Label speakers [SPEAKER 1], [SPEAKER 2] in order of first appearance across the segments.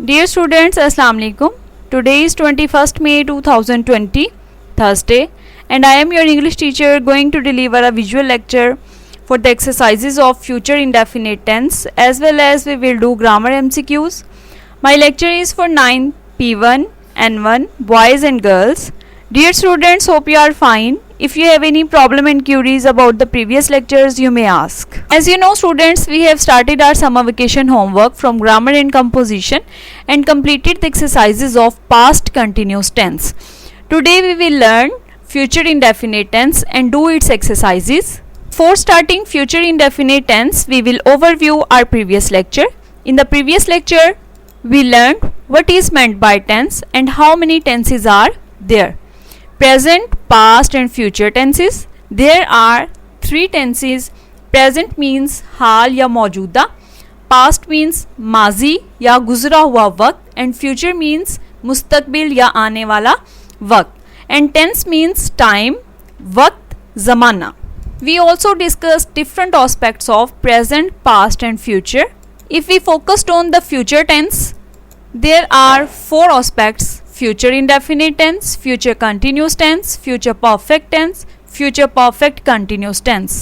[SPEAKER 1] Dear students, Assalamu alaikum. Today is 21st May 2020, Thursday, and I am your English teacher going to deliver a visual lecture for the exercises of future indefinite tense as well as we will do grammar MCQs. My lecture is for 9 P1 N1 boys and girls. Dear students, hope you are fine. If you have any problem and queries about the previous lectures, you may ask. As you know students, we have started our summer vacation homework from grammar and composition and completed the exercises of past continuous tense. Today we will learn future indefinite tense and do its exercises. Before starting future indefinite tense, we will overview our previous lecture. In the previous lecture, we learned what is meant by tense and how many tenses are there. Present, past and future tenses. There are 3 tenses. Present means हाल या मौजूदा, past means माजी या गुजरा हुआ वक्त and future means मुस्तकबिल या आने वाला वक्त and tense means time, वक्त, ज़माना. We also discussed different aspects of present, past and future. If we focused on the future tense, there are 4 aspects: future indefinite tense, future continuous tense, future perfect tense, future perfect continuous tense.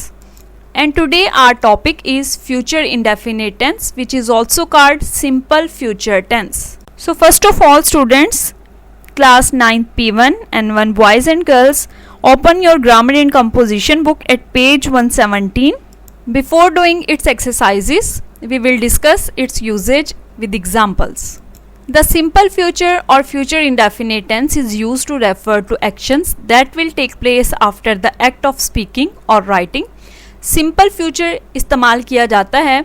[SPEAKER 1] And today our topic is future indefinite tense, which is also called simple future tense. So first of all students, class 9 P1 and 1 boys and girls, open your grammar and composition book at page 117. Before doing its exercises, we will discuss its usage with examples. The simple future or future indefinite tense is used to refer to actions that will take place after the act of speaking or writing. Simple future इस्तेमाल किया जाता है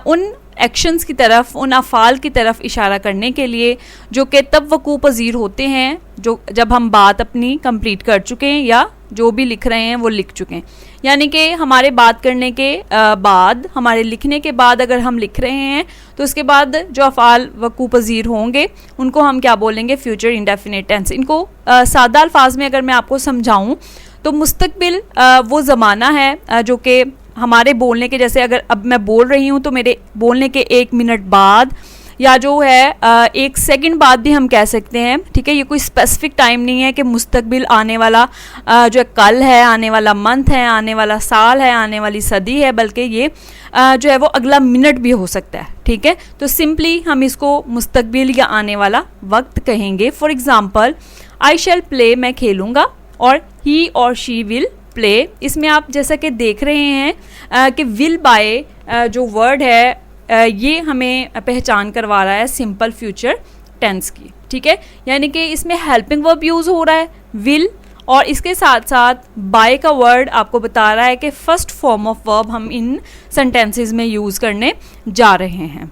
[SPEAKER 1] उन actions की तरफ, उन अफ़ाल की तरफ इशारा करने के लिए जो कि तब वक़ू पज़ीर होते हैं जो जब हम बात अपनी कंप्लीट कर चुके हैं या जो भी लिख रहे हैं वो लिख चुके हैं. यानी कि हमारे बात करने के बाद, हमारे लिखने के बाद अगर हम लिख रहे हैं तो उसके बाद जो अफ़ाल वक़ू पज़ीर होंगे उनको हम क्या बोलेंगे? Future indefinite tense. इनको सादा अल्फाज में अगर मैं आपको समझाऊँ तो मुस्तकबिल वो ज़माना है जो कि हमारे बोलने के, जैसे अगर अब मैं बोल रही हूँ तो मेरे बोलने के 1 मिनट बाद या जो है 1 सेकंड बाद भी हम कह सकते हैं. ठीक है, ये कोई स्पेसिफिक टाइम नहीं है कि मुस्तकबिल आने वाला जो है कल है, आने वाला मंथ है, आने वाला साल है, आने वाली सदी है, बल्कि ये जो है वो अगला मिनट भी हो सकता है. ठीक है, तो सिंपली हम इसको मुस्तकबिल या आने वाला वक्त कहेंगे. For example, I shall play, मैं खेलूँगा, और ही और शी विल प्ले. इसमें आप जैसा कि देख रहे हैं कि विल बाय जो वर्ड है ये हमें पहचान करवा रहा है सिंपल फ्यूचर टेंस की. ठीक है, यानी कि इसमें हेल्पिंग वर्ब यूज़ हो रहा है विल, और इसके साथ साथ बाय का वर्ड आपको बता रहा है कि फर्स्ट फॉर्म ऑफ वर्ब हम इन सेंटेंसेस में यूज़ करने जा रहे हैं.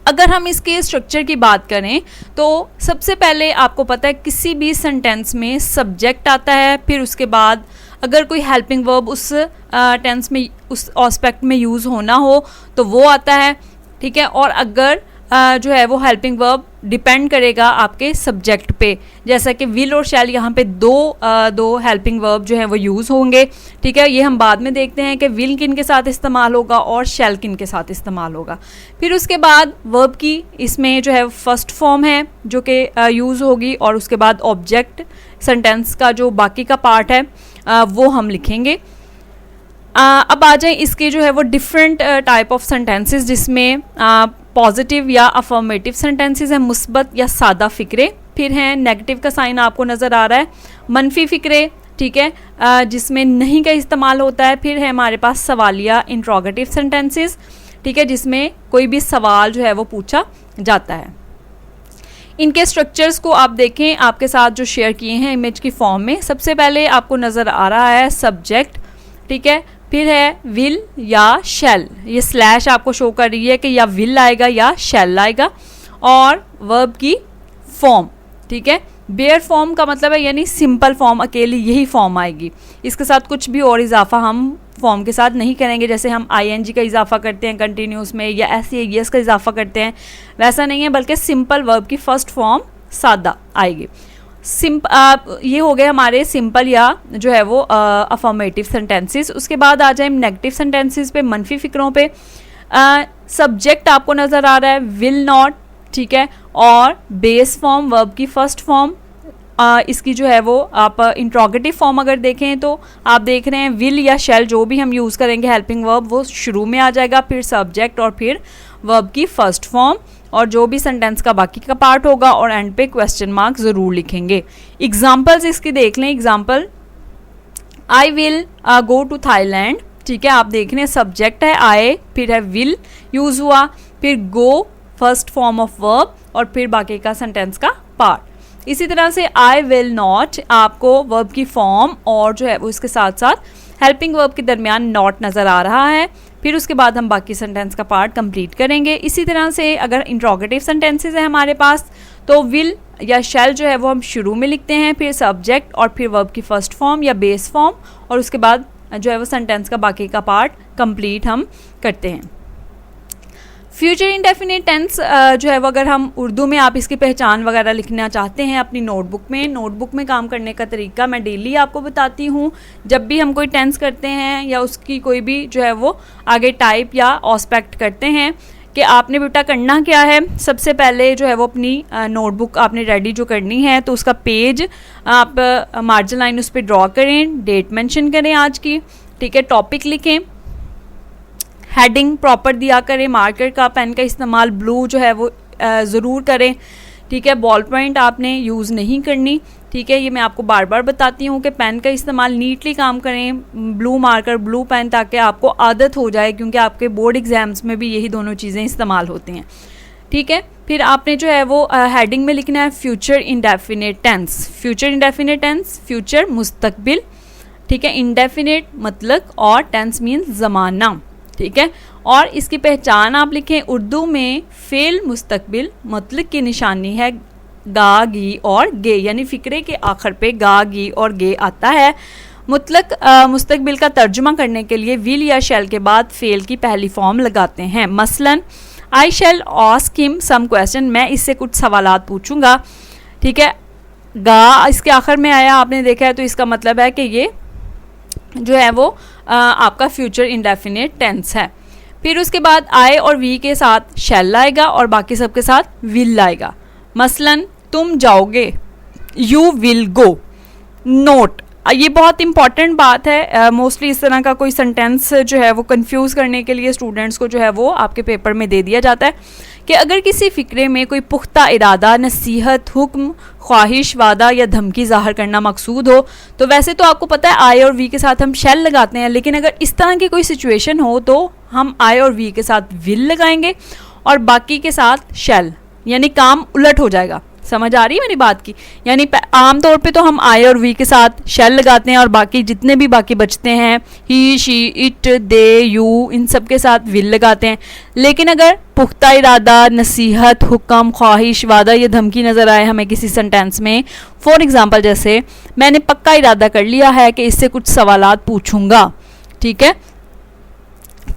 [SPEAKER 1] अगर हम इसके स्ट्रक्चर की बात करें तो सबसे पहले आपको पता है किसी भी सेंटेंस में सब्जेक्ट आता है, फिर उसके बाद अगर कोई हेल्पिंग वर्ब उस टेंस में, उस एस्पेक्ट में यूज़ होना हो तो वो आता है. ठीक है, और अगर जो है वो हेल्पिंग वर्ब डिपेंड करेगा आपके सब्जेक्ट पे, जैसा कि विल और शैल, यहाँ पे दो हेल्पिंग वर्ब जो है वो यूज़ होंगे. ठीक है, ये हम बाद में देखते हैं कि विल किन के साथ इस्तेमाल होगा और शैल किन के साथ इस्तेमाल होगा. फिर उसके बाद वर्ब की इसमें जो है फर्स्ट फॉर्म है जो कि यूज़ होगी, और उसके बाद ऑब्जेक्ट, सेंटेंस का जो बाकी का पार्ट है वो हम लिखेंगे. अब आ जाए इसके जो है वो डिफरेंट टाइप ऑफ सेंटेंसेस, जिसमें पॉजिटिव या अफर्मेटिव सेंटेंसेस हैं, मुस्बत या सादा फ़िक्रे. फिर हैं नेगेटिव का साइन आपको नज़र आ रहा है, मनफी फ़िक्रे. ठीक है, जिसमें नहीं का इस्तेमाल होता है. फिर है हमारे पास सवालिया इंट्रोगेटिव सेंटेंसेस. ठीक है, जिसमें कोई भी सवाल जो है वो पूछा जाता है. इनके स्ट्रक्चर्स को आप देखें, आपके साथ जो शेयर किए हैं इमेज की फॉर्म में. सबसे पहले आपको नज़र आ रहा है सब्जेक्ट. ठीक है, फिर है विल या शैल, ये स्लैश आपको शो कर रही है कि या विल आएगा या शैल आएगा, और वर्ब की फॉर्म. ठीक है, बेयर फॉर्म का मतलब है यानी सिंपल फॉर्म, अकेली यही फॉर्म आएगी. इसके साथ कुछ भी और इजाफा हम फॉर्म के साथ नहीं करेंगे, जैसे हम ING का इजाफा करते हैं कंटिन्यूस में या SES का इजाफा करते हैं, वैसा नहीं है, बल्कि सिंपल वर्ब की फर्स्ट फॉर्म सादा आएगी. ये हो गए हमारे सिंपल या जो है वो अफर्मेटिव सेंटेंसेस. उसके बाद आ जाए नेगेटिव सेंटेंसेस पे, मनफी फ़िक्रों पे. सब्जेक्ट आपको नज़र आ रहा है विल नॉट, ठीक है, और बेस फॉर्म वर्ब की फर्स्ट फॉर्म, इसकी जो है वो आप इंट्रोगेटिव फॉर्म अगर देखें तो आप देख रहे हैं विल या शैल जो भी हम यूज़ करेंगे हेल्पिंग वर्ब वो शुरू में आ जाएगा, फिर सब्जेक्ट और फिर वर्ब की फर्स्ट फॉर्म, और जो भी सेंटेंस का बाकी का पार्ट होगा और एंड पे क्वेश्चन मार्क ज़रूर लिखेंगे। एग्जाम्पल्स इसकी देख लें। Example, I will go to Thailand, ठीक है, आप देख रहे हैं सब्जेक्ट है आई, फिर है विल यूज़ हुआ, फिर गो फर्स्ट फॉर्म ऑफ वर्ब और फिर बाकी का सेंटेंस का पार्ट। इसी तरह से आई विल नॉट, आपको वर्ब की फॉर्म और जो है वो इसके साथ साथ हेल्पिंग वर्ब के दरमियान नॉट नज़र आ रहा है, फिर उसके बाद हम बाकी सेंटेंस का पार्ट कंप्लीट करेंगे। इसी तरह से अगर इंट्रोगेटिव सेंटेंसेस है हमारे पास तो विल या शैल जो है वो हम शुरू में लिखते हैं, फिर सब्जेक्ट और फिर वर्ब की फर्स्ट फॉर्म या बेस फॉर्म, और उसके बाद जो है वो सेंटेंस का बाकी का पार्ट कंप्लीट हम करते हैं। फ्यूचर इंडेफिनिट टेंस जो है वो अगर हम उर्दू में आप इसकी पहचान वगैरह लिखना चाहते हैं अपनी नोटबुक में काम करने का तरीका मैं डेली आपको बताती हूँ। जब भी हम कोई टेंस करते हैं या उसकी कोई भी जो है वो आगे टाइप या ऑस्पेक्ट करते हैं कि आपने बेटा करना क्या है, सबसे पहले जो है वो अपनी नोटबुक आपने रेडी जो करनी है तो उसका पेज आप मार्जिन लाइन उस पर ड्रॉ करें, डेट मेंशन करें आज की, ठीक है, टॉपिक लिखें, हेडिंग प्रॉपर दिया करें, मार्कर का पेन का इस्तेमाल ब्लू जो है वो ज़रूर करें, ठीक है, बॉल पॉइंट आपने यूज़ नहीं करनी, ठीक है, ये मैं आपको बार बार बताती हूँ कि पेन का इस्तेमाल नीटली काम करें, ब्लू मार्कर ब्लू पेन, ताकि आपको आदत हो जाए क्योंकि आपके बोर्ड एग्जाम्स में भी यही दोनों चीज़ें इस्तेमाल होती हैं, ठीक है। फिर आपने जो है वो हेडिंग में लिखना है future indefinite tense, future indefinite tense future मुस्तकबिल, ठीक है, इंडेफिनिट मतलब और टेंस मीन्स ज़माना, ठीक है, और इसकी पहचान आप लिखें उर्दू में फेल मुस्तकबिल मतलब की निशानी है गा गी और गे, यानी फ़िक्रे के आखिर पे गा गी और गे आता है। मुतलक मुस्तकबिल का तर्जुमा करने के लिए विल या शैल के बाद फेल की पहली फॉर्म लगाते हैं। मसलन आई शैल आस्क हिम सम क्वेश्चन, मैं इससे कुछ सवालात पूछूंगा, ठीक है, गा इसके आखिर में आया आपने देखा है तो इसका मतलब है कि ये जो है वो आपका फ्यूचर इंडेफिनिट टेंस है। फिर उसके बाद आई और वी के साथ शैल आएगा और बाकी सब के साथ विल आएगा। मसलन तुम जाओगे, यू विल गो। नोट, ये बहुत इंपॉर्टेंट बात है, मोस्टली इस तरह का कोई सेंटेंस जो है वो कंफ्यूज करने के लिए स्टूडेंट्स को जो है वो आपके पेपर में दे दिया जाता है कि अगर किसी फ़िक्रे में कोई पुख्ता इरादा, नसीहत, हुक्म, ख्वाहिश, वादा या धमकी ज़ाहिर करना मकसूद हो तो वैसे तो आपको पता है आई और वी के साथ हम शैल लगाते हैं, लेकिन अगर इस तरह की कोई सिचुएशन हो तो हम आई और वी के साथ विल लगाएंगे और बाकी के साथ शैल, यानी काम उलट हो जाएगा। समझ आ रही है मेरी बात की? यानी आमतौर पे तो हम आई और वी के साथ शैल लगाते हैं और बाकी जितने भी बाकी बचते हैं ही, शी, इट, दे, यू, इन सब के साथ विल लगाते हैं। लेकिन अगर पुख्ता इरादा, नसीहत, हुक्म, ख्वाहिश, वादा या धमकी नज़र आए हमें किसी सेंटेंस में, फॉर एग्जांपल जैसे मैंने पक्का इरादा कर लिया है कि इससे कुछ सवालात पूछूंगा, ठीक है,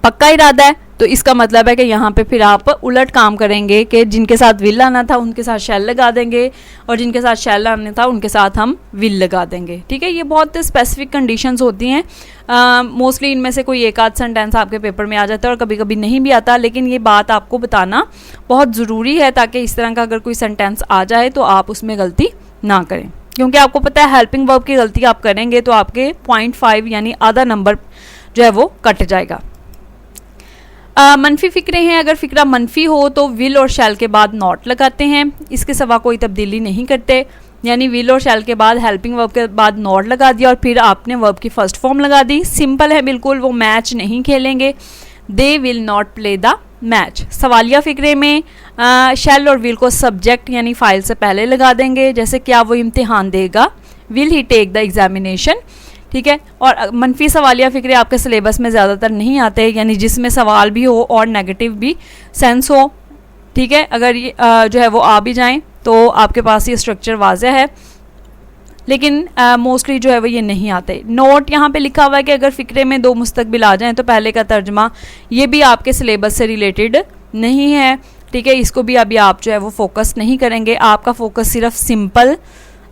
[SPEAKER 1] पक्का इरादा है तो इसका मतलब है कि यहाँ पे फिर आप उलट काम करेंगे कि जिनके साथ विल आना था उनके साथ शैल लगा देंगे और जिनके साथ शैल आना था उनके साथ हम विल लगा देंगे, ठीक है। ये बहुत स्पेसिफिक कंडीशंस होती हैं, मोस्टली इनमें से कोई एक आध सेंटेंस आपके पेपर में आ जाता है और कभी कभी नहीं भी आता, लेकिन ये बात आपको बताना बहुत ज़रूरी है ताकि इस तरह का अगर कोई सेंटेंस आ जाए तो आप उसमें गलती ना करें, क्योंकि आपको पता है हेल्पिंग वर्ब की गलती आप करेंगे तो आपके 0.5 यानी आधा नंबर जो है वो कट जाएगा। मनफी फ़िक्रे हैं, अगर फ़िक्रा मनफी हो तो विल और शैल के बाद नॉट लगाते हैं, इसके सिवा कोई तब्दीली नहीं करते, यानी विल और शैल के बाद हेल्पिंग वर्ब के बाद नॉट लगा दिया और फिर आपने वर्ब की फर्स्ट फॉर्म लगा दी। सिंपल है बिल्कुल, वो मैच नहीं खेलेंगे, they will not play the match. सवालिया फ़िक्रे में शैल और विल को सब्जेक्ट यानी फ़ाइल से पहले लगा देंगे, जैसे क्या वो इम्तिहान देगा, will he take the examination, ठीक है। और मनफी सवालिया फ़िक्रे आपके सिलेबस में ज़्यादातर नहीं आते, यानी जिसमें सवाल भी हो और नेगेटिव भी सेंस हो, ठीक है। अगर ये जो है वो आ भी जाएं तो आपके पास ये स्ट्रक्चर वाज़ह है, लेकिन मोस्टली जो है वो ये नहीं आते। नोट यहाँ पे लिखा हुआ है कि अगर फ़िक्रे में दो मुस्तकबिल आ जाएं तो पहले का तर्जमा, ये भी आपके सिलेबस से रिलेटेड नहीं है, ठीक है, इसको भी अभी आप जो है वो फोकस नहीं करेंगे, आपका फोकस सिर्फ सिंपल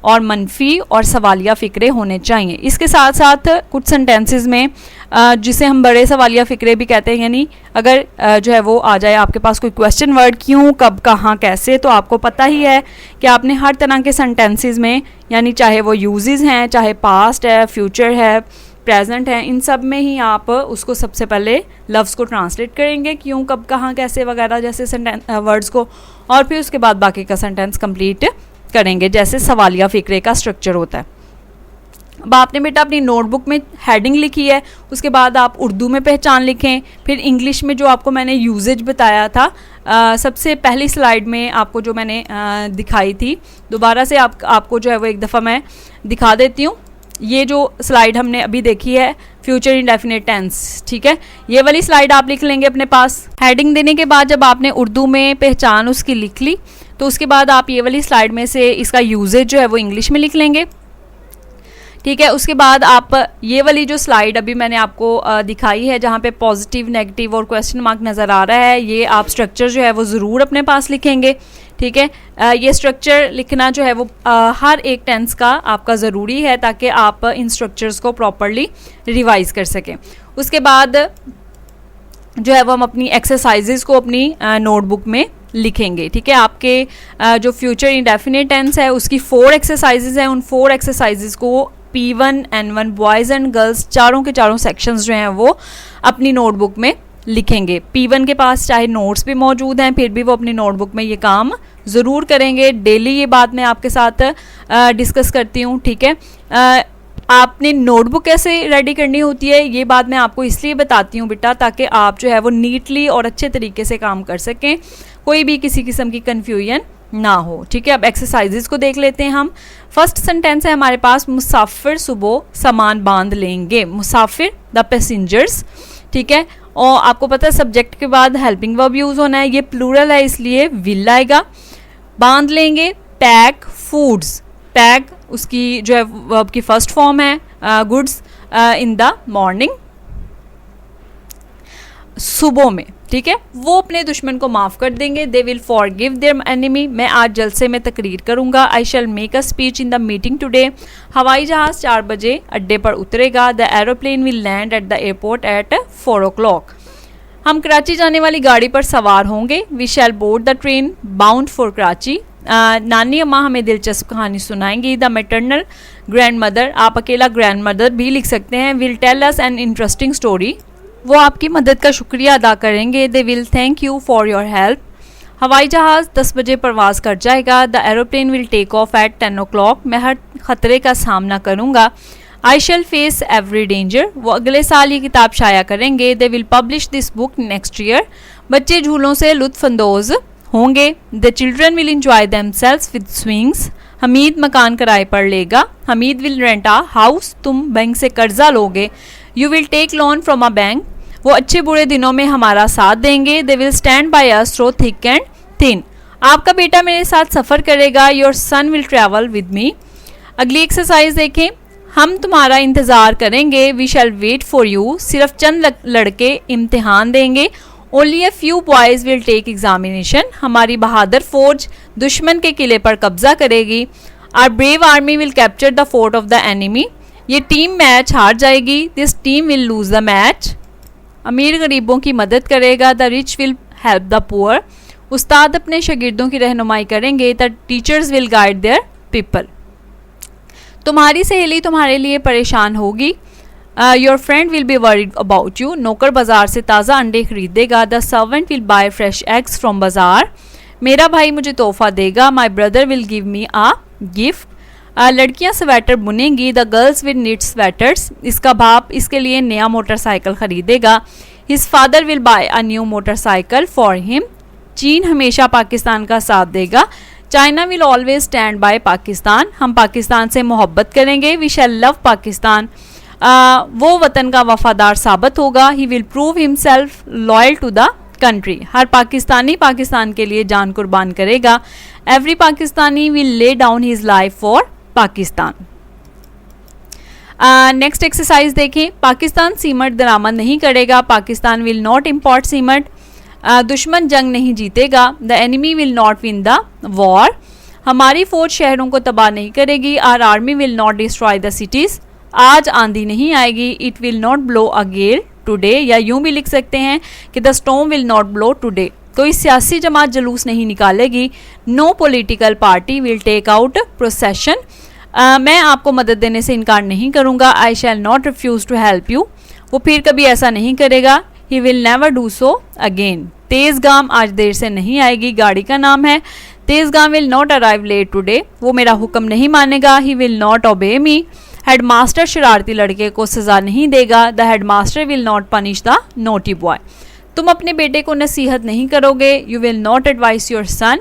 [SPEAKER 1] और मनफी और सवालिया फ़िक्रे होने चाहिए। इसके साथ साथ कुछ सेंटेंसेस में जिसे हम बड़े सवालिया फ़िक्रे भी कहते हैं, यानी अगर जो है वो आ जाए आपके पास कोई क्वेश्चन वर्ड क्यों, कब, कहाँ, कैसे, तो आपको पता ही है कि आपने हर तरह के सेंटेंसेस में, यानी चाहे वो यूजेस हैं, चाहे पास्ट है, फ्यूचर है, प्रेजेंट है, इन सब में ही आप उसको सबसे पहले लफ्ज़ को ट्रांसलेट करेंगे, क्यों, कब, कहाँ, कैसे वगैरह जैसे वर्ड्स को, और फिर उसके बाद बाकी का सेंटेंस कंप्लीट करेंगे, जैसे सवालिया फ़िक्रे का स्ट्रक्चर होता है। अब आपने बेटा अपनी नोटबुक में हेडिंग लिखी है, उसके बाद आप उर्दू में पहचान लिखें, फिर इंग्लिश में जो आपको मैंने यूजेज बताया था सबसे पहली स्लाइड में आपको जो मैंने दिखाई थी, दोबारा से आपको जो है वो एक दफ़ा मैं दिखा देती हूँ। ये जो स्लाइड हमने अभी देखी है फ्यूचर इंडेफिनिट टेंस, ठीक है, ये वाली स्लाइड आप लिख लेंगे अपने पास। हेडिंग देने के बाद जब आपने उर्दू में पहचान उसकी लिख ली, तो उसके बाद आप ये वाली स्लाइड में से इसका यूजेज जो है वो इंग्लिश में लिख लेंगे, ठीक है। उसके बाद आप ये वाली जो स्लाइड अभी मैंने आपको दिखाई है, जहाँ पे पॉजिटिव, नेगेटिव और क्वेश्चन मार्क नज़र आ रहा है, ये आप स्ट्रक्चर जो है वो ज़रूर अपने पास लिखेंगे, ठीक है। ये स्ट्रक्चर लिखना जो है वो हर एक टेंस का आपका ज़रूरी है, ताकि आप इन स्ट्रक्चर्स को प्रॉपरली रिवाइज़ कर सकें। उसके बाद जो है वो हम अपनी एक्सरसाइजेज़ को अपनी नोटबुक में लिखेंगे, ठीक है। आपके जो फ्यूचर इंडेफिनिट टेंस है उसकी 4 एक्सरसाइजेज़ हैं, उन 4 एक्सरसाइजेज़ को P1, N1 boys and girls चारों के चारों सेक्शंस जो हैं वो अपनी नोटबुक में लिखेंगे। P1 के पास चाहे नोट्स भी मौजूद हैं, फिर भी वो अपनी नोटबुक में ये काम ज़रूर करेंगे। डेली ये बात मैं आपके साथ डिस्कस करती हूँ, ठीक है। आपने नोटबुक कैसे रेडी करनी होती है, ये बात मैं आपको इसलिए बताती हूँ बेटा, ताकि आप जो है वो नीटली और अच्छे तरीके से काम कर सकें, कोई भी किसी किस्म की कन्फ्यूजन ना हो, ठीक है। अब एक्सरसाइजेज को देख लेते हैं हम। फर्स्ट सेंटेंस है हमारे पास, मुसाफिर सुबह सामान बांध लेंगे। मुसाफिर द पैसेंजर्स, ठीक है। और आपको पता है सब्जेक्ट के बाद हेल्पिंग वर्ब यूज़ होना है, ये प्लूरल है इसलिए विल आएगा। बांध लेंगे, पैक फूड्स, पैक उसकी जो है वर्ब की फर्स्ट फॉर्म है, गुड्स इन द मॉर्निंग, सुबह में, ठीक है। वो अपने दुश्मन को माफ़ कर देंगे। They will forgive their enemy, मैं आज जलसे में तकरीर करूंगा। I shall make a speech in the meeting today. हवाई जहाज़ 4 बजे अड्डे पर उतरेगा। The aeroplane will land at the airport at 4 o'clock। हम कराची जाने वाली गाड़ी पर सवार होंगे। We shall board the train bound for Karachi. नानी अम्मा हमें दिलचस्प कहानी सुनाएंगी। द मैटरनल ग्रैंड मदर, आप अकेला ग्रैंड मदर भी लिख सकते हैं, will tell us an interesting story, वो आपकी मदद का शुक्रिया अदा करेंगे। They will thank you for your help. हवाई जहाज़ 10 बजे परवाज़ कर जाएगा। The aeroplane will take off at 10 o'clock। मैं हर ख़तरे का सामना करूँगा। I shall face every danger, वो अगले साल ये किताब शाया करेंगे। They will publish this book next year. बच्चे झूलों से लुत्फ़अंदोज़ होंगे। The children will enjoy themselves with swings. Hamid मकान किराए पर लेगा। Hamid will rent a house, तुम बैंक से कर्जा लोगे। You will take loan from a bank, वो अच्छे बुरे दिनों में हमारा साथ देंगे। They will stand by us through thick and thin, आपका बेटा मेरे साथ सफ़र करेगा। Your son will travel with me. अगली एक्सरसाइज देखें, हम तुम्हारा इंतज़ार करेंगे। We shall wait for you, सिर्फ चंद लड़के इम्तिहान देंगे। Only a few boys will take examination, हमारी बहादुर फौज दुश्मन के किले पर कब्जा करेगी। Our brave army will capture the fort of the enemy, ये टीम मैच हार जाएगी। This team will lose the match. अमीर गरीबों की मदद करेगा। The rich will help the poor, उस्ताद अपने शागिर्दों की रहनुमाई करेंगे। The teachers will guide their people, तुम्हारी सहेली तुम्हारे लिए परेशान होगी। Your friend will be worried about you, नौकर बाजार से ताज़ा अंडे खरीदेगा। The servant will buy fresh eggs from bazaar, मेरा भाई मुझे तोहफा देगा। My brother will give me a gift. लड़कियां स्वेटर बुनेंगी। The girls will knit sweaters, इसका बाप इसके लिए नया मोटरसाइकिल खरीदेगा। His father will buy a new motorcycle for him. चीन हमेशा पाकिस्तान का साथ देगा। China will always stand by Pakistan, हम पाकिस्तान से मोहब्बत करेंगे। वी शैल लव पाकिस्तान, वो वतन का वफादार साबित होगा। He will prove himself loyal to the country, हर पाकिस्तानी पाकिस्तान के लिए जान कुर्बान करेगा। Every Pakistani will lay down his life for Pakistan. Next exercise देखें, पाकिस्तान सीमेंट दरामद नहीं करेगा। Pakistan will not import cement, दुश्मन जंग नहीं जीतेगा। The enemy will not win the war, हमारी फौज शहरों को तबाह नहीं करेगी, our army will not destroy the cities, आज आंधी नहीं आएगी, it will not blow a gale today, या यूं भी लिख सकते हैं कि the storm will not blow today, कोई सियासी जमात जुलूस नहीं निकालेगी, no political party will take out procession, मैं आपको मदद देने से इनकार नहीं करूँगा, I shall not refuse to help you, वो फिर कभी ऐसा नहीं करेगा, he will never do so again, तेज़ गाम आज देर से नहीं आएगी, गाड़ी का नाम है, Tez Gam will not arrive late today, वो मेरा हुक्म नहीं मानेगा, ही will not obey me, headmaster शरारती लड़के को सज़ा नहीं देगा, the headmaster will not punish the naughty boy, तुम अपने बेटे को नसीहत नहीं करोगे, you will not advice your son,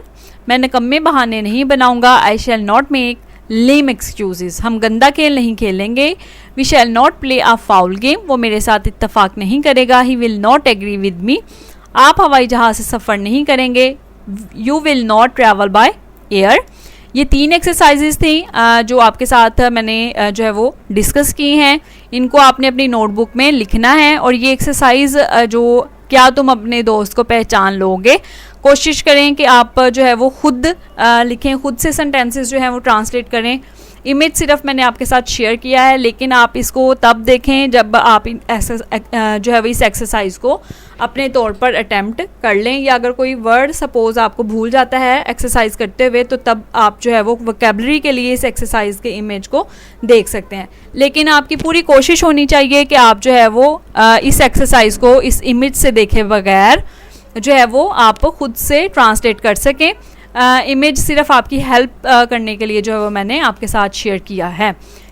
[SPEAKER 1] मैं निकम्मे बहाने नहीं बनाऊंगा, I shall not make lame excuses, हम गंदा खेल नहीं खेलेंगे, we shall not play a foul game, वो मेरे साथ इत्तफाक नहीं करेगा, he will not agree with me, आप हवाई जहाज़ से सफ़र नहीं करेंगे, you will not travel by air. ये 3 एक्सरसाइजेज थी जो आपके साथ मैंने जो है वो डिस्कस की हैं, इनको आपने अपनी नोटबुक में लिखना है, और ये एक्सरसाइज जो क्या तुम अपने दोस्त को पहचान लोगे, कोशिश करें कि आप जो है वो खुद लिखें, खुद से सेंटेंसेस जो है वो ट्रांसलेट करें। इमेज सिर्फ मैंने आपके साथ शेयर किया है, लेकिन आप इसको तब देखें जब आप जो है वो इस एक्सरसाइज को अपने तौर पर अटैम्प्ट कर लें, या अगर कोई वर्ड सपोज़ आपको भूल जाता है एक्सरसाइज करते हुए, तो तब आप जो है वो वोकैबुलरी के लिए इस एक्सरसाइज के इमेज को देख सकते हैं। लेकिन आपकी पूरी कोशिश होनी चाहिए कि आप जो है वो इस एक्सरसाइज को इस इमेज से देखे बगैर जो है वो आप खुद से ट्रांसलेट कर सकें। इमेज सिर्फ आपकी हेल्प करने के लिए जो है वो मैंने आपके साथ शेयर किया है,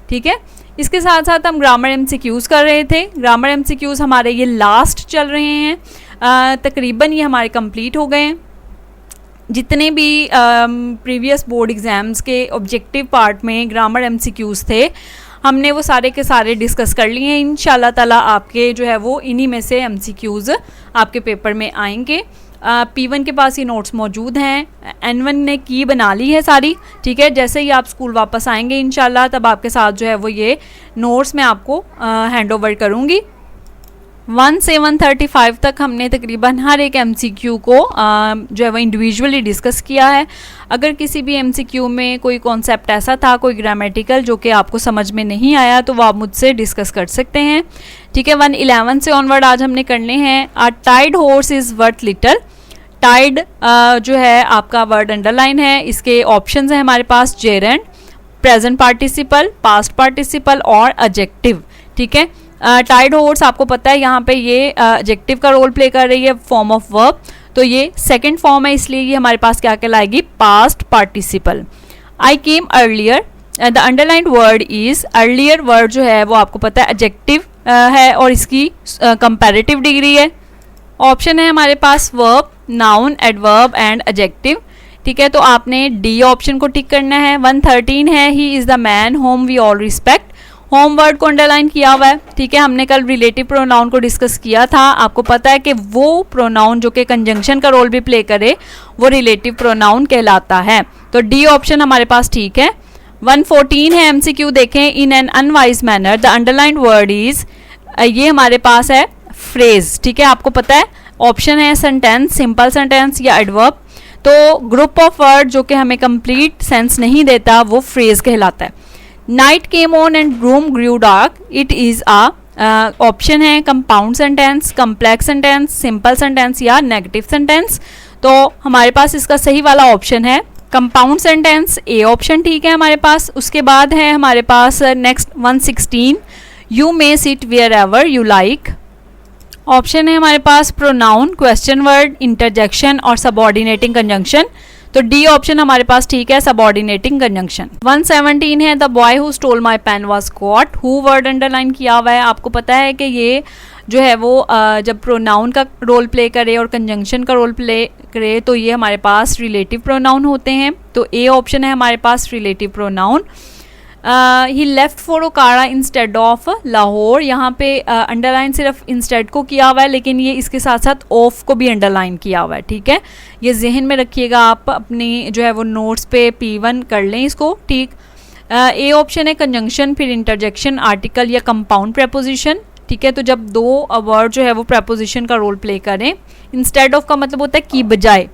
[SPEAKER 1] ठीक है। इसके साथ साथ हम ग्रामर एमसीक्यूज़ कर रहे थे। ग्रामर एमसीक्यूज़ हमारे ये लास्ट चल रहे हैं, तकरीबन ये हमारे कंप्लीट हो गए हैं। जितने भी प्रीवियस बोर्ड एग्ज़ाम्स के ऑब्जेक्टिव पार्ट में ग्रामर एमसीक्यूज़ थे, हमने वो सारे के सारे डिस्कस कर लिए हैं। इंशाल्लाह ताला आपके जो है वो इन्हीं में से एमसीक्यूज़ आपके पेपर में आएंगे। P1 के पास ये नोट्स मौजूद हैं, N1 ने की बना ली है सारी, ठीक है। जैसे ही आप स्कूल वापस आएंगे इंशाल्लाह, तब आपके साथ जो है वो ये नोट्स मैं आपको हैंड ओवर करूँगी। 1 से 135 तक हमने तकरीबन हर एक MCQ को जो है वो इंडिविजुअली डिस्कस किया है। अगर किसी भी MCQ में कोई कॉन्सेप्ट ऐसा था, कोई ग्रामेटिकल जो कि आपको समझ में नहीं आया, तो वो आप मुझसे डिस्कस कर सकते हैं, ठीक है। 111 से ऑनवर्ड आज हमने करने हैं। A tied horse is worth little. Tied जो है आपका वर्ड अंडरलाइन है, इसके ऑप्शंस हैं हमारे पास gerund, present participle, past participle और एडजेक्टिव, ठीक है। टाइड हॉर्स आपको पता है यहाँ पे ये एडजेक्टिव का रोल प्ले कर रही है, फॉर्म ऑफ वर्ब, तो ये सेकंड फॉर्म है, इसलिए ये हमारे पास क्या कहलाएगी, past participle. I came earlier, the underlined word is, earlier word जो है वो आपको पता है एडजेक्टिव है और इसकी कंपैरेटिव डिग्री है। ऑप्शन है हमारे पास verb, noun, adverb and adjective, ठीक है। तो आपने डी ऑप्शन को टिक करना है। 113 है, he is the man whom we all respect. Whom word को अंडरलाइन किया हुआ है, ठीक है। हमने कल रिलेटिव प्रोनाउन को डिस्कस किया था, आपको पता है कि वो प्रोनाउन जो कि कंजंक्शन का रोल भी प्ले करे वो रिलेटिव प्रोनाउन कहलाता है, तो डी ऑप्शन हमारे पास ठीक है। 114 है MCQ, देखें, in an unwise manner the underlined word is, ये हमारे पास है फ्रेज, ठीक है। आपको पता है ऑप्शन है सेंटेंस, सिंपल सेंटेंस या एडवर्ब, तो ग्रुप ऑफ वर्ड जो कि हमें कंप्लीट सेंस नहीं देता वो फ्रेज कहलाता है। Night came on and room grew dark, it is a, option है compound sentence, complex sentence, simple sentence या नेगेटिव सेंटेंस, तो हमारे पास इसका सही वाला ऑप्शन है कंपाउंड सेंटेंस, ए ऑप्शन ठीक है हमारे पास। उसके बाद है हमारे पास next 116, you may sit wherever you like. Option है हमारे पास प्रोनाउन, क्वेश्चन वर्ड, इंटरजेक्शन और सबऑर्डिनेटिंग कंजंक्शन, तो डी ऑप्शन हमारे पास ठीक है, सबऑर्डिनेटिंग कंजंक्शन। 117 है, the boy who stole my pen was caught. Who word underline किया हुआ है, आपको पता है कि ये जो है वो जब प्रोनाउन का रोल प्ले करे और कंजंक्शन का रोल प्ले करे तो ये हमारे पास रिलेटिव प्रोनाउन होते हैं, तो ए ऑप्शन है हमारे पास relative pronoun. He left for Okara instead of Lahore, यहाँ पे अंडरलाइन सिर्फ इंस्टेड को किया हुआ है, लेकिन ये इसके साथ साथ ऑफ को भी अंडरलाइन किया हुआ है, ठीक है। ये जहन में रखिएगा, आप अपनी जो है वो नोट्स पे P1 कर लें इसको, ठीक। ए ऑप्शन है कंजंक्शन, फिर इंटरजेक्शन, आर्टिकल या कंपाउंड प्रेपोजिशन, ठीक है। तो जब दो वर्ड जो है वो प्रेपोजिशन का रोल प्ले करें, इंस्टेड ऑफ का मतलब होता है की बजाय,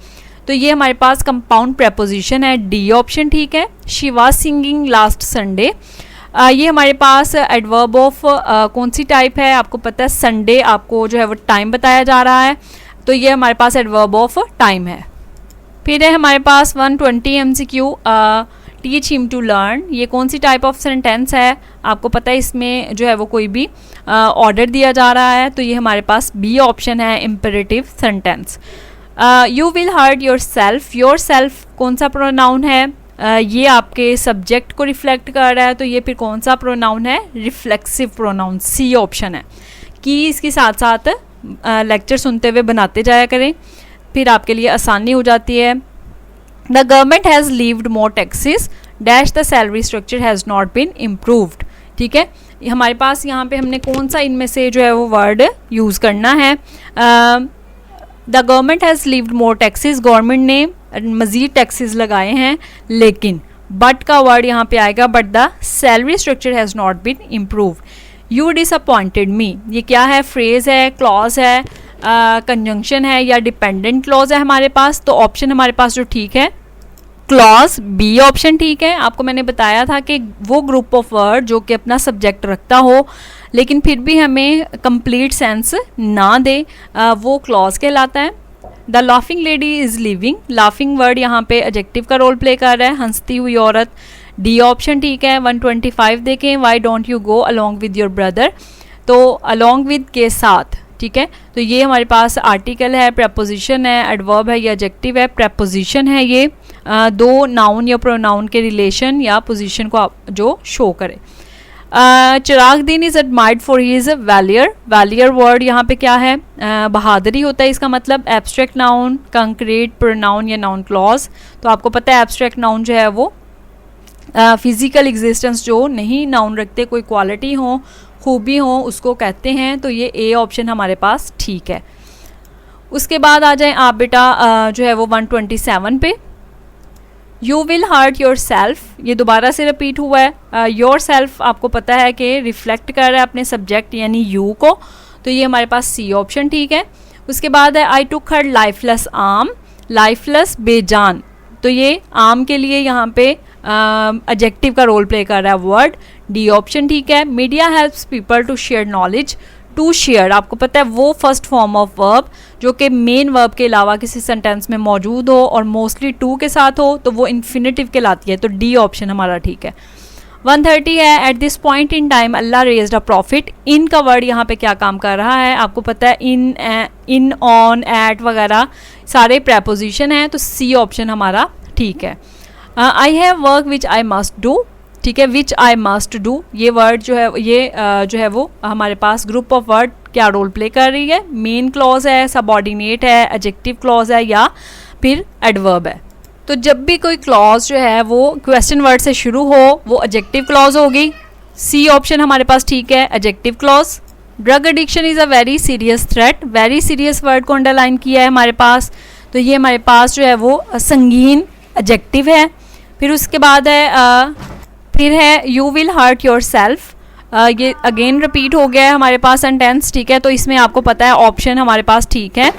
[SPEAKER 1] तो ये हमारे पास कंपाउंड प्रेपोजिशन है, डी ऑप्शन ठीक है। She was singing last Sunday, ये हमारे पास एडवर्ब ऑफ कौन सी टाइप है, आपको पता है संडे आपको जो है वो टाइम बताया जा रहा है, तो ये हमारे पास एडवर्ब ऑफ टाइम है। फिर है हमारे पास 120 MCQ, teach him to learn, ये कौन सी टाइप ऑफ सेंटेंस है, आपको पता है इसमें जो है वो कोई भी ऑर्डर दिया जा रहा है, तो ये हमारे पास बी ऑप्शन है, imperative sentence. You will hurt yourself कौन सा प्रोनाउन है, ये आपके सब्जेक्ट को रिफ्लेक्ट कर रहा है, तो ये फिर कौन सा प्रोनाउन है, रिफ्लेक्सिव प्रोनाउन, सी ऑप्शन है। कि इसके साथ साथ लेक्चर सुनते हुए बनाते जाया करें, फिर आपके लिए आसानी हो जाती है। The government has levied more taxes dash the salary structure has not been improved, ठीक है। हमारे पास यहाँ पे हमने कौन सा इनमें से जो है वो वर्ड यूज़ करना है, the government has levied more taxes, government ने मज़ीद टैक्सेस लगाए हैं, लेकिन बट का वर्ड यहाँ पे आएगा, but the salary structure has not been improved. You disappointed me, ये क्या है, फ्रेज़ है, क्लॉज है, कंजंक्शन है या डिपेंडेंट क्लॉज है हमारे पास, तो ऑप्शन हमारे पास जो ठीक है क्लॉज बी ऑप्शन ठीक है। आपको मैंने बताया था कि वो ग्रुप ऑफ वर्ड जो कि अपना सब्जेक्ट रखता हो लेकिन फिर भी हमें कंप्लीट सेंस ना दे, वो क्लॉज कहलाता है। The laughing lady is living, laughing word यहाँ पे एडजेक्टिव का रोल प्ले कर रहा है, हंसती हुई औरत, डी ऑप्शन ठीक है। 125 देखें, why don't you go along with your brother, तो अलॉन्ग विद के साथ, ठीक है। तो ये हमारे पास आर्टिकल है, प्रपोजिशन है, एडवर्ब है या एडजेक्टिव है। प्रपोजिशन है ये दो नाउन या प्रोनाउन के रिलेशन या पोजीशन को आप जो शो करे। Chiragdin is admired for his valour, valour word यहाँ पे क्या है, बहादुरी होता है इसका मतलब। एब्स्ट्रैक्ट नाउन, कंक्रीट प्रोनाउन या नाउन क्लॉज, तो आपको पता है एब्स्ट्रैक्ट नाउन जो है वो फिजिकल एग्जिस्टेंस जो नहीं नाउन रखते, कोई क्वालिटी हो, खूबी हो, उसको कहते हैं, तो ये ए ऑप्शन हमारे पास ठीक है। उसके बाद आ जाएं आप बेटा जो है वो 127 पे, you will hurt yourself, ये दोबारा से रिपीट हुआ है। योर सेल्फ आपको पता है कि रिफ्लेक्ट कर रहा है अपने सब्जेक्ट यानी यू को, तो ये हमारे पास सी ऑप्शन ठीक है। उसके बाद है आई टुक हर लाइफलेस आर्म, लाइफलेस बेजान, तो ये आर्म के लिए यहाँ पे एडजेक्टिव का रोल प्ले कर रहा है वर्ड, डी ऑप्शन ठीक है। Media helps people to share knowledge, to share आपको पता है वो फर्स्ट फॉर्म ऑफ वर्ब जो कि मेन वर्ब के अलावा किसी सेंटेंस में मौजूद हो और मोस्टली टू के साथ हो, तो वो इन्फिनेटिव कहलाती है, तो डी ऑप्शन हमारा ठीक है। 130 है, at this point in time Allah raised a prophet, इन का वर्ड यहाँ पे क्या काम कर रहा है, आपको पता है इन ऑन एट वगैरह सारे प्रेपोजिशन हैं, तो सी ऑप्शन हमारा ठीक है। I have work which I must do, ठीक है, विच आई मस्ट डू, ये वर्ड जो है ये जो है वो हमारे पास ग्रुप ऑफ वर्ड क्या रोल प्ले कर रही है, मेन क्लॉज है, सबऑर्डिनेट है, एडजेक्टिव क्लॉज है या फिर एडवर्ब है। तो जब भी कोई क्लॉज जो है वो क्वेश्चन वर्ड से शुरू हो वो एडजेक्टिव क्लॉज होगी, सी ऑप्शन हमारे पास ठीक है, adjective clause. Drug addiction is a very serious threat, very serious word को अंडरलाइन किया है हमारे पास, तो ये हमारे पास जो है वो संगीन एडजेक्टिव है। फिर उसके बाद है फिर है you will hurt yourself, ये अगेन रिपीट हो गया है हमारे पास सेंटेंस, ठीक है, तो इसमें आपको पता है ऑप्शन हमारे पास ठीक है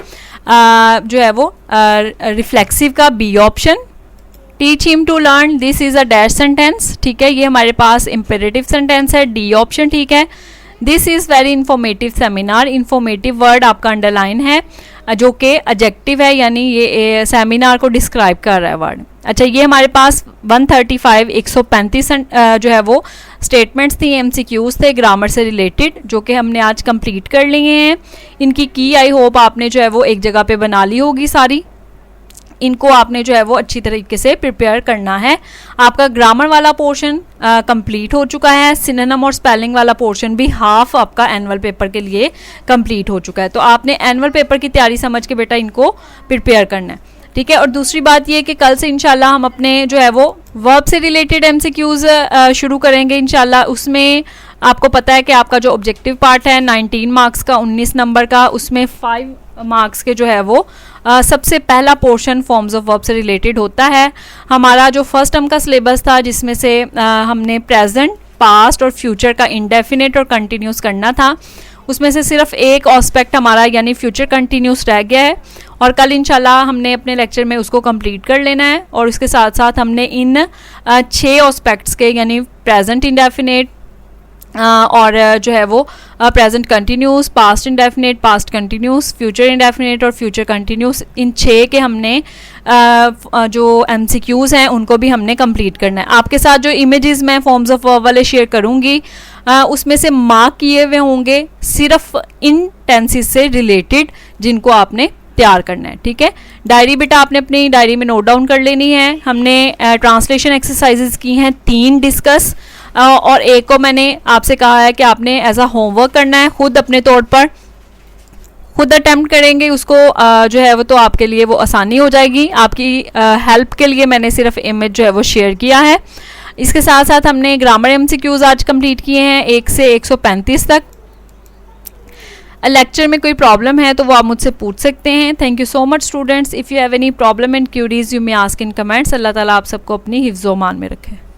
[SPEAKER 1] जो है वो रिफ्लेक्सिव का B option. Teach him to learn, this is a dash sentence, ठीक है, ये हमारे पास इम्पेरेटिव सेंटेंस है, डी ऑप्शन ठीक है। This is very informative seminar, informative word आपका अंडरलाइन है जो कि एडजेक्टिव है यानी ये सेमिनार को डिस्क्राइब कर रहा है वर्ड। अच्छा, ये हमारे पास 135 135 जो है वो स्टेटमेंट्स थी, एमसीक्यूज थे ग्रामर से रिलेटेड जो कि हमने आज कंप्लीट कर लिए हैं। इनकी की आई होप आपने जो है वो एक जगह पे बना ली होगी सारी, इनको आपने जो है वो अच्छी तरीके से प्रिपेयर करना है। आपका ग्रामर वाला पोर्शन कंप्लीट हो चुका है, सिनोनिम और स्पेलिंग वाला पोर्शन भी हाफ आपका एनुअल पेपर के लिए कंप्लीट हो चुका है, तो आपने एनुअल पेपर की तैयारी समझ के बेटा इनको प्रिपेयर करना है, ठीक है। और दूसरी बात ये कि कल से इंशाल्लाह हम अपने जो है वो वर्ब से रिलेटेड एमसीक्यूज शुरू करेंगे इंशाल्लाह। उसमें आपको पता है कि आपका जो ऑब्जेक्टिव पार्ट है 19 मार्क्स का 19 नंबर का, उसमें 5 मार्क्स के जो है वो सबसे पहला पोर्शन फॉर्म्स ऑफ वर्ब से रिलेटेड होता है। हमारा जो फर्स्ट टर्म का सिलेबस था जिसमें से हमने प्रेजेंट, पास्ट और फ्यूचर का इंडेफिनेट और कंटिन्यूस करना था, उसमें से सिर्फ एक एस्पेक्ट हमारा यानी फ्यूचर कंटिन्यूस रह गया है, और कल इंशाल्लाह हमने अपने लेक्चर में उसको कंप्लीट कर लेना है। और इसके साथ साथ हमने इन 6 एस्पेक्ट्स के यानी प्रेजेंट इंडेफिनेट और जो है वो present continuous, past indefinite, past continuous, future indefinite और फ्यूचर कंटिन्यूस, इन 6 के हमने जो MCQs हैं उनको भी हमने कंप्लीट करना है। आपके साथ जो इमेजेस मैं फॉर्म्स ऑफ वर्ब वाले शेयर करूँगी उसमें से मार्क किए हुए होंगे सिर्फ इन टेंसेस से रिलेटेड जिनको आपने तैयार करना है। ठीक है, डायरी बेटा आपने अपनी डायरी में नोट डाउन कर लेनी है। हमने ट्रांसलेशन एक्सरसाइजेज की हैं 3 डिस्कस, और एक को मैंने आपसे कहा है कि आपने एज अ होमवर्क करना है, खुद अपने तौर पर खुद अटेम्प्ट करेंगे उसको जो है वो तो आपके लिए वो आसानी हो जाएगी। आपकी हेल्प के लिए मैंने सिर्फ इमेज जो है वो शेयर किया है। इसके साथ साथ हमने ग्रामर MCQs आज कंप्लीट किए हैं 1 से 135 तक। लेक्चर में कोई प्रॉब्लम है तो वो आप मुझसे पूछ सकते हैं। Thank you so much students. If you have any problem and queries you may ask in comments. Allah ताला आप सबको अपनी हिफ्ज़-ओ-मान में रखे।